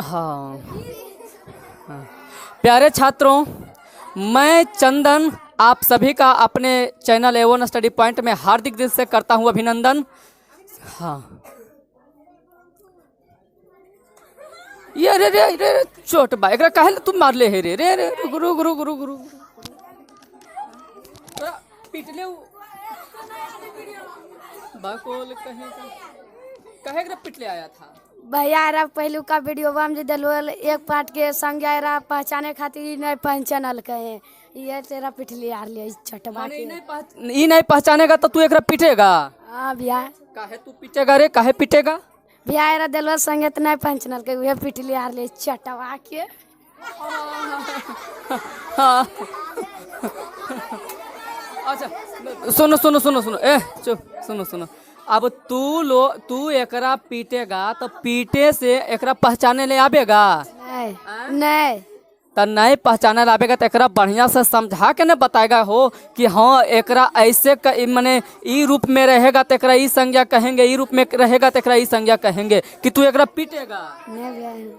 हाँ हाँ। प्यारे छात्रों, मैं चंदन आप सभी का अपने चैनल A1 स्टडी पॉइंट में हार्दिक दिल से करता हूँ अभिनंदन। हाँ, ये रे रे रे चोट बा एकरा काहे तुम मार ले हे रे रे रे गुरु गुरु गुरु गुरु पीट ले बाकोल कहे एकरा पीट ले आया था भैया रा पहलू का वीडियो बम जे दलवल एक पार्ट के संग रा पहचाने खातिर नहीं पहचानल कहे ये तेरा पिटली यार ले छटवा के ई नहीं पहचानेगा तो तू एकरा पीटेगा। हां भैया काहे तू पीटेगा रे, काहे पीटेगा? भैया रा दलवल संग त नहीं पहचानल के वे पिटली यार ले छटवा के। हाँ अच्छा सुनो सुनो सुनो सुनो चुप सुनो सुनो। अब तू एकरा पीटेगा तो पीटे से एकरा पहचाने ले आवेगा नहीं तो नहीं पहचाने आवेगा तो एकरा बढ़िया से समझा के न बताएगा हो कि हाँ एकरा ऐसे माने ई रूप में रहेगा तो एकरा ई संज्ञा कहेंगे, ई रूप में रहेगा तो एकरा ई संज्ञा कहेंगे कि तू एकरा पीटेगा। नहीं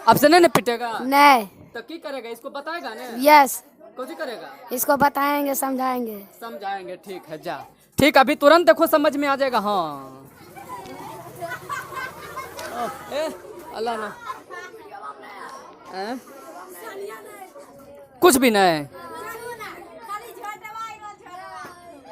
अब से नहीं पीटेगा नहीं तो की करेगा? इसको बताएगा ना? यस कुछ करेगा, इसको बताएंगे समझाएंगे। ठीक है जा, ठीक अभी तुरंत देखो समझ में आ जाएगा। हाँ अल्लाह ना कुछ भी नहीं।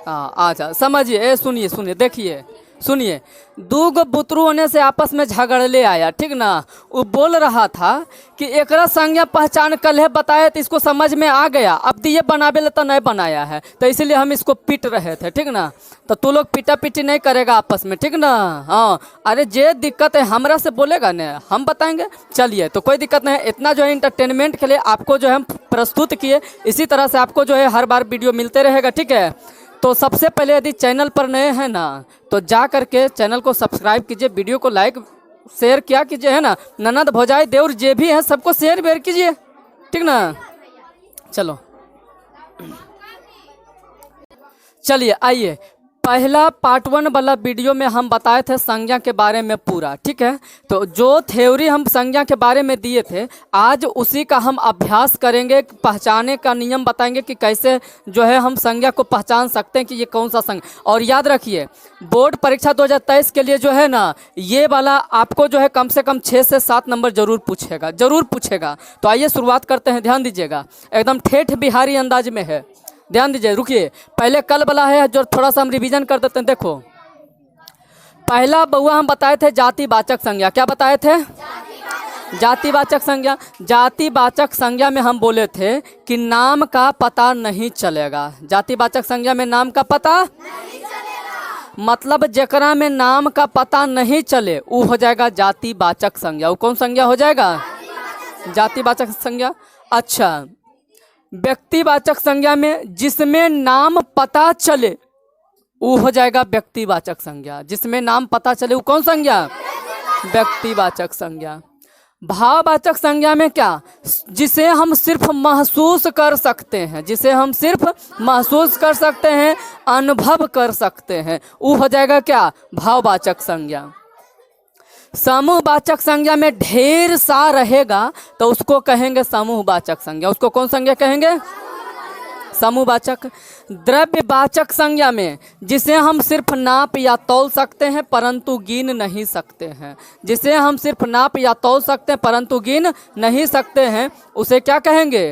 हाँ अच्छा समझिए, सुनिए सुनिए देखिए सुनिए, दो गो बुतरू होने से आपस में झगड़ले आया, ठीक ना। वो बोल रहा था कि एकरा संज्ञा पहचान कल है बताए तो इसको समझ में आ गया, अब दिए बनावे ले तो नहीं बनाया है तो इसीलिए हम इसको पीट रहे थे, ठीक ना। तो तू लोग पीटा पीटी नहीं करेगा आपस में, ठीक ना। हाँ अरे जे दिक्कत है हमरा से बोलेगा न, हम बताएंगे। चलिए तो कोई दिक्कत नहीं, इतना जो है इंटरटेनमेंट के लिए आपको जो है हम प्रस्तुत किए, इसी तरह से आपको जो है हर बार वीडियो मिलते रहेगा, ठीक है। तो सबसे पहले यदि चैनल पर नए हैं ना तो जा करके चैनल को सब्सक्राइब कीजिए, वीडियो को लाइक शेयर किया कीजिए, है ना। ननद भौजाई देवर जे भी हैं सबको शेयर वेयर कीजिए, ठीक ना। चलो चलिए आइए, पहला पार्ट 1 वाला वीडियो में हम बताए थे संज्ञा के बारे में पूरा, ठीक है। तो जो थ्योरी हम संज्ञा के बारे में दिए थे आज उसी का हम अभ्यास करेंगे, पहचाने का नियम बताएंगे कि कैसे जो है हम संज्ञा को पहचान सकते हैं कि ये कौन सा संज्ञा। और याद रखिए बोर्ड परीक्षा 2023 के लिए जो है ना ये वाला आपको जो है कम से कम 6 से 7 नंबर जरूर पूछेगा। तो आइए शुरुआत करते हैं, ध्यान दीजिएगा, एकदम ठेठ बिहारी अंदाज में है, ध्यान दीजिए। रुकिए पहले कल वाला है जो थोड़ा सा हम रिवीजन कर देते हैं। देखो पहला बउआ हम बताए थे जातिवाचक संज्ञा, क्या बताए थे? जातिवाचक संज्ञा। जातिवाचक संज्ञा में हम बोले थे कि नाम का पता नहीं चलेगा। जातिवाचक संज्ञा में नाम का पता नहीं चलेगा, मतलब जेकरा में नाम का पता नहीं चले वो हो जाएगा जातिवाचक संज्ञा। वो कौन संज्ञा हो जाएगा? जातिवाचक संज्ञा। अच्छा व्यक्तिवाचक संज्ञा में जिसमें नाम पता चले वो हो जाएगा व्यक्तिवाचक संज्ञा। जिसमें नाम पता चले वो कौन संज्ञा? व्यक्तिवाचक संज्ञा। भाववाचक संज्ञा में क्या? जिसे हम सिर्फ महसूस कर सकते हैं, जिसे हम सिर्फ महसूस कर सकते हैं, अनुभव कर सकते हैं, वो हो जाएगा क्या? भाववाचक संज्ञा। समूहवाचक संज्ञा में ढेर सा रहेगा तो उसको कहेंगे समूहवाचक संज्ञा। उसको कौन संज्ञा कहेंगे? समूहवाचक। द्रव्यवाचक संज्ञा में जिसे हम सिर्फ नाप या तौल सकते हैं परंतु गिन नहीं सकते हैं, जिसे हम सिर्फ नाप या तौल सकते हैं परंतु गिन नहीं सकते हैं, उसे क्या कहेंगे?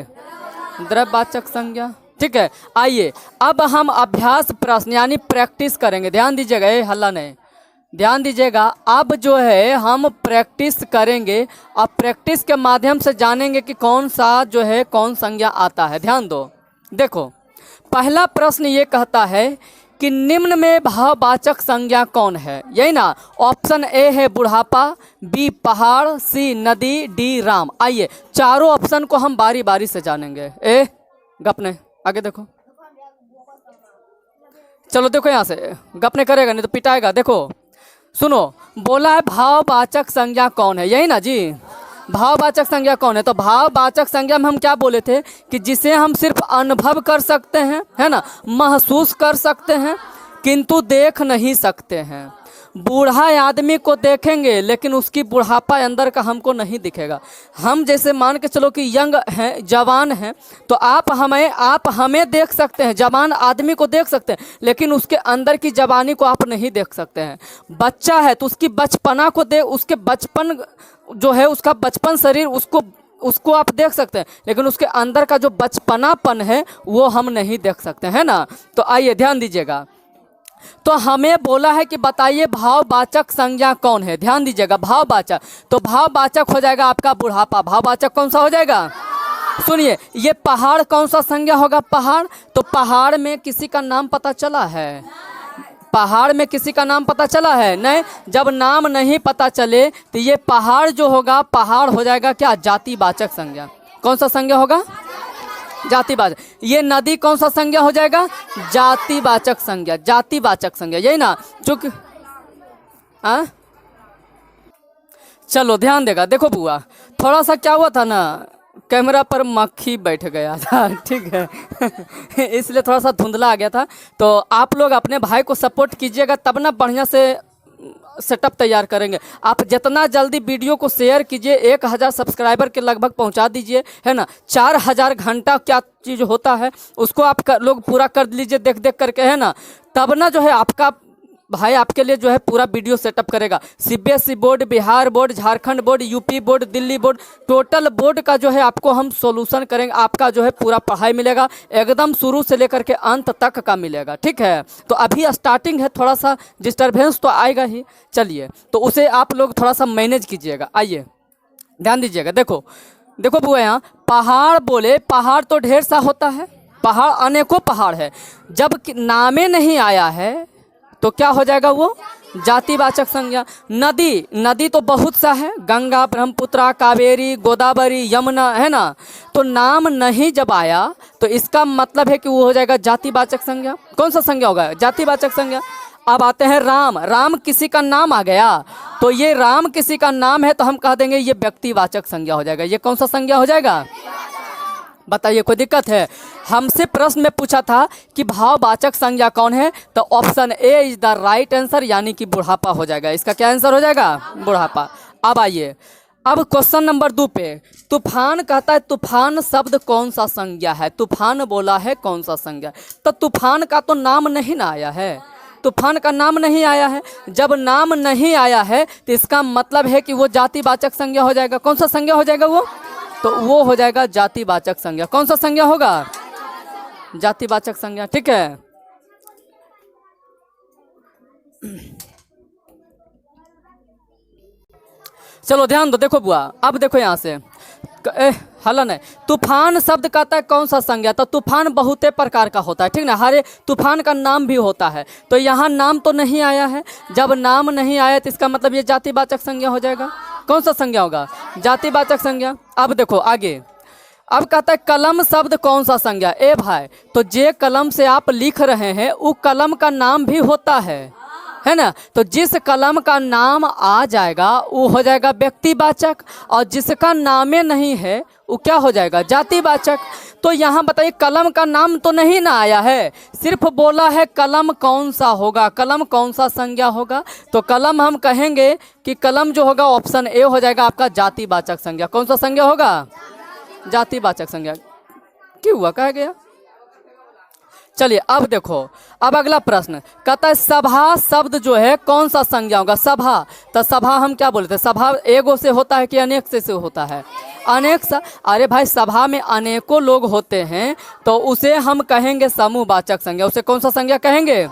द्रव्यवाचक संज्ञा, ठीक है। आइए अब हम अभ्यास प्रश्न यानी प्रैक्टिस करेंगे, ध्यान दीजिएगा, ये हल्ला नहीं, ध्यान दीजिएगा। अब जो है हम प्रैक्टिस करेंगे, अब प्रैक्टिस के माध्यम से जानेंगे कि कौन सा जो है कौन संज्ञा आता है। ध्यान दो, देखो पहला प्रश्न ये कहता है कि निम्न में भाववाचक संज्ञा कौन है? यही ना। ऑप्शन ए है बुढ़ापा, बी पहाड़, सी नदी, डी राम। आइए चारों ऑप्शन को हम बारी बारी से जानेंगे। गपने आगे देखो, चलो देखो यहाँ से गपने करेगा नहीं तो पिटाएगा। देखो सुनो, बोला है भाववाचक संज्ञा कौन है, यही ना जी। भाववाचक संज्ञा कौन है? तो भाववाचक संज्ञा में हम क्या बोले थे कि जिसे हम सिर्फ अनुभव कर सकते हैं, है ना, महसूस कर सकते हैं किंतु देख नहीं सकते हैं, बूढ़ा आदमी को देखेंगे लेकिन उसकी बुढ़ापा अंदर का हमको नहीं दिखेगा। हम जैसे मान के चलो कि यंग हैं, जवान हैं, तो आप हमें देख सकते हैं, जवान आदमी को देख सकते हैं, लेकिन उसके अंदर की जवानी को आप नहीं देख सकते हैं। बच्चा है तो उसकी बचपना को उसके बचपन जो है, उसका बचपन शरीर, उसको आप देख सकते हैं, लेकिन उसके अंदर का जो बचपनापन है वो हम नहीं देख सकते हैं ना। तो आइए ध्यान दीजिएगा। तो हमें बोला है कि बताइए भाववाचक संज्ञा कौन है। ध्यान दीजिएगा, भाववाचक, तो भाववाचक हो जाएगा आपका बुढ़ापा। भाववाचक कौन सा हो जाएगा? सुनिए, ये पहाड़ कौन सा संज्ञा होगा? पहाड़, तो पहाड़ में किसी का नाम पता चला है? पहाड़ में किसी का नाम पता चला है? नहीं। जब नाम नहीं पता चले तो ये पहाड़ जो होगा, पहाड़ हो जाएगा क्या? जातिवाचक संज्ञा। कौन सा संज्ञा होगा? जातिवाचक। ये नदी कौन सा संज्ञा हो जाएगा? जातिवाचक संज्ञा। जातिवाचक संज्ञा, यही ना। चूंकि चलो ध्यान देगा। देखो बुआ, थोड़ा सा क्या हुआ था ना, कैमरा पर मक्खी बैठ गया था, ठीक है इसलिए थोड़ा सा धुंधला आ गया था। तो आप लोग अपने भाई को सपोर्ट कीजिएगा, तब ना बढ़िया से सेटअप तैयार करेंगे। आप जितना जल्दी वीडियो को शेयर कीजिए, 1000 सब्सक्राइबर के लगभग पहुंचा दीजिए, है ना। 4000 घंटा क्या चीज़ होता है उसको आप लोग पूरा कर लीजिए देख देख करके, है ना। तब ना जो है आपका भाई आपके लिए जो है पूरा वीडियो सेटअप करेगा। CBSE board, Bihar board, Jharkhand board, UP board, Delhi board, total board का जो है आपको हम सॉल्यूशन करेंगे। आपका जो है पूरा पढ़ाई मिलेगा, एकदम शुरू से लेकर के अंत तक का मिलेगा, ठीक है। तो अभी स्टार्टिंग है, थोड़ा सा डिस्टर्बेंस तो आएगा ही। चलिए, तो उसे आप लोग थोड़ा सा मैनेज कीजिएगा। आइए ध्यान दीजिएगा। देखो देखो बुआ, यहाँ पहाड़ बोले, पहाड़ तो ढेर सा होता है, पहाड़ अनेकों पहाड़ है। जब नामे नहीं आया है तो क्या हो जाएगा? वो जातिवाचक संज्ञा। नदी, नदी तो बहुत सा है, गंगा, ब्रह्मपुत्र, कावेरी, गोदावरी, यमुना, है ना। तो नाम नहीं जब आया तो इसका मतलब है कि वो हो जाएगा जातिवाचक संज्ञा। कौन सा संज्ञा होगा? जातिवाचक संज्ञा। अब आते हैं राम। राम किसी का नाम आ गया तो ये राम किसी का नाम है तो हम कह देंगे ये व्यक्तिवाचक संज्ञा हो जाएगा। ये कौन सा संज्ञा हो जाएगा? बताइए, कोई दिक्कत है? हमसे प्रश्न में पूछा था कि भाववाचक संज्ञा कौन है, तो option A is the right answer, यानी कि बुढ़ापा हो जाएगा। इसका क्या आंसर हो जाएगा? बुढ़ापा। अब आइए, अब क्वेश्चन नंबर 2 पे तूफान कहता है, तूफान शब्द कौन सा संज्ञा है? तूफान बोला है कौन सा संज्ञा? तो तूफान का तो नाम नहीं ना आया है, तूफान का नाम नहीं आया है। जब नाम नहीं आया है तो इसका मतलब है कि वो जातिवाचक संज्ञा हो जाएगा। कौन सा संज्ञा हो जाएगा वो? तो वो हो जाएगा जातिवाचक संज्ञा। कौन सा संज्ञा होगा? जातिवाचक संज्ञा, ठीक है। चलो ध्यान दो। देखो बुआ, अब देखो यहाँ से हलन है। तूफान शब्द कहता है कौन सा संज्ञा? तो तूफान बहुते प्रकार का होता है, ठीक ना। हर तूफान का नाम भी होता है, तो यहाँ नाम तो नहीं आया है। जब नाम नहीं आया तो इसका मतलब ये जातिवाचक संज्ञा हो जाएगा। कौन सा संज्ञा होगा? जातिवाचक संज्ञा। अब देखो आगे, अब कहता है कलम शब्द कौन सा संज्ञा? ए भाई, तो जे कलम से आप लिख रहे हैं वो कलम का नाम भी होता है ना। तो जिस कलम का नाम आ जाएगा वो हो जाएगा व्यक्तिवाचक, और जिसका नामे नहीं है वो क्या हो जाएगा? जातिवाचक। तो यहाँ बताइए, कलम का नाम तो नहीं ना आया है, सिर्फ बोला है कलम कौन सा होगा, कलम कौन सा संज्ञा होगा। तो कलम हम कहेंगे कि कलम जो होगा ऑप्शन ए हो जाएगा आपका जातिवाचक संज्ञा। कौन सा संज्ञा होगा? जातिवाचक संज्ञा। क्यों हुआ, कहा गया। चलिए अब देखो, अब अगला प्रश्न कहता है सभा शब्द जो है कौन सा संज्ञा होगा? सभा, तो सभा हम क्या बोलते हैं? सभा एगो से होता है कि अनेक से होता है? अनेक सा। अरे भाई, सभा में अनेकों लोग होते हैं तो उसे हम कहेंगे समूहवाचक संज्ञा। उसे कौन सा संज्ञा कहेंगे?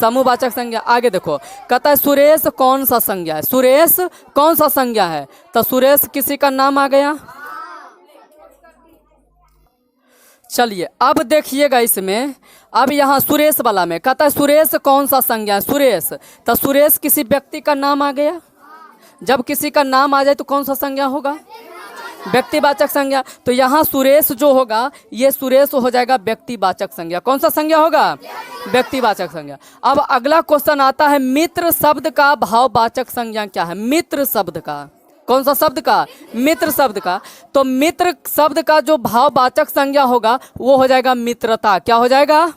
समूहवाचक संज्ञा। आगे देखो, कहता है सुरेश कौन सा संज्ञा है? सुरेश कौन सा संज्ञा है? तो सुरेश किसी का नाम आ गया। चलिए अब देखिएगा इसमें, अब यहाँ सुरेश वाला में कहता है सुरेश कौन सा संज्ञा है? सुरेश, तो सुरेश किसी व्यक्ति का नाम आ गया। जब किसी का नाम आ जाए तो कौन सा संज्ञा होगा? व्यक्तिवाचक संज्ञा। तो यहाँ सुरेश जो होगा ये सुरेश हो जाएगा व्यक्तिवाचक संज्ञा। कौन सा संज्ञा होगा? व्यक्तिवाचक संज्ञा। अब अगला क्वेश्चन आता है मित्र शब्द का भाववाचक संज्ञा क्या है? मित्र शब्द का, कौन सा शब्द का? मित्र शब्द का। तो मित्र शब्द का जो भाववाचक संज्ञा होगा वो हो जाएगा मित्रता। क्या हो जाएगा?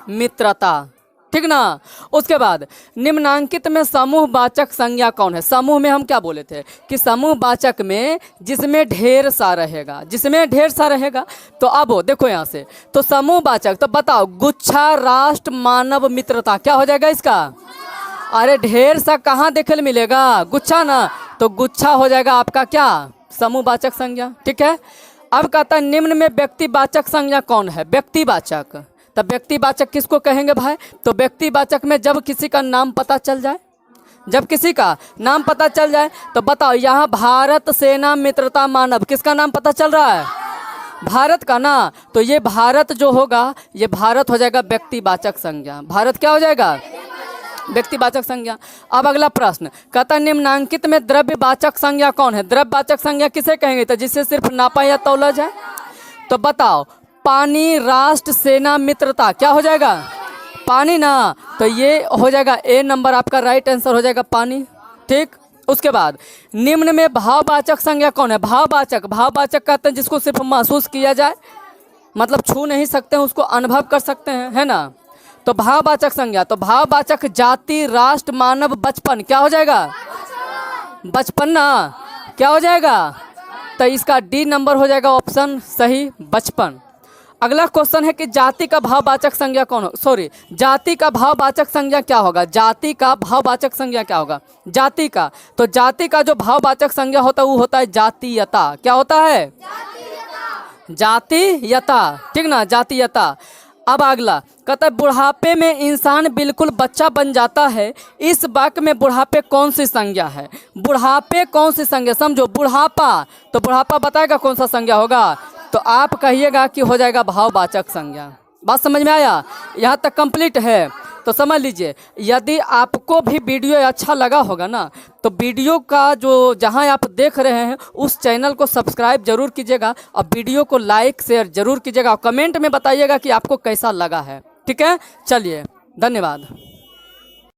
मित्रता, ठीक ना। उसके बाद निम्नांकित में समूहवाचक संज्ञा कौन है? समूह में हम क्या बोले थे कि समूहवाचक में जिसमें ढेर सा रहेगा, जिसमें ढेर सा रहेगा। तो अब देखो यहाँ से, तो समूहवाचक, तो बताओ गुच्छा, राष्ट्र, मानव, मित्रता, क्या हो जाएगा इसका? अरे ढेर सा कहाँ देखने मिलेगा? गुच्छा ना, तो गुच्छा हो जाएगा आपका क्या? समूहवाचक संज्ञा। ठीक है। अब कहता है निम्न में व्यक्तिवाचक संज्ञा कौन है? व्यक्तिवाचक। तब व्यक्तिवाचक किसको कहेंगे भाई? तो व्यक्तिवाचक में जब किसी का नाम पता चल जाए, जब किसी का नाम पता चल जाए, तो बताओ यहाँ भारत, सेना, मित्रता, मानव, किसका नाम पता चल रहा है? भारत का ना। तो ये भारत जो होगा, ये भारत हो जाएगा व्यक्तिवाचक संज्ञा। भारत क्या हो जाएगा? व्यक्तिवाचक संज्ञा। अब अगला प्रश्न कहता निम्नांकित में द्रव्यवाचक संज्ञा कौन है? द्रव्यवाचक संज्ञा किसे कहेंगे? तो जिससे सिर्फ नापा या तौला जाए। तो बताओ पानी, राष्ट्र, सेना, मित्रता, क्या हो जाएगा? पानी ना। तो ये हो जाएगा ए नंबर आपका राइट आंसर हो जाएगा पानी। ठीक। उसके बाद निम्न में भाववाचक संज्ञा कौन है? भाववाचक। भाववाचक कहते हैं जिसको सिर्फ महसूस किया जाए, मतलब छू नहीं सकते हैं, उसको अनुभव कर सकते हैं, है ना। तो भाववाचक संज्ञा, तो भाववाचक जाति, राष्ट्र, मानव, बचपन, क्या हो जाएगा? बचपन ना। क्या हो जाएगा? तो इसका डी नंबर हो जाएगा ऑप्शन सही, बचपन। अगला क्वेश्चन है कि जाति का भाववाचक संज्ञा कौन हो? सॉरी, जाति का भाववाचक संज्ञा क्या होगा? जाति का भाववाचक संज्ञा क्या होगा? जाति का, तो जाति का जो भाववाचक संज्ञा होता है वो होता है जातीयता। क्या होता है? जातीयता। ठीक ना, जातीयता। अब अगला कहता है बुढ़ापे में इंसान बिल्कुल बच्चा बन जाता है, इस वाक्य में बुढ़ापे कौन सी संज्ञा है? बुढ़ापे कौन सी संज्ञा? समझो बुढ़ापा, तो बुढ़ापा बताएगा कौन सा संज्ञा होगा? तो आप कहिएगा कि हो जाएगा भाववाचक संज्ञा। बात समझ में आया? यहाँ तक कंप्लीट है। तो समझ लीजिए, यदि आपको भी वीडियो अच्छा लगा होगा ना, तो वीडियो का जो जहाँ आप देख रहे हैं उस चैनल को सब्सक्राइब जरूर कीजिएगा और वीडियो को लाइक शेयर जरूर कीजिएगा और कमेंट में बताइएगा कि आपको कैसा लगा है। ठीक है, चलिए, धन्यवाद।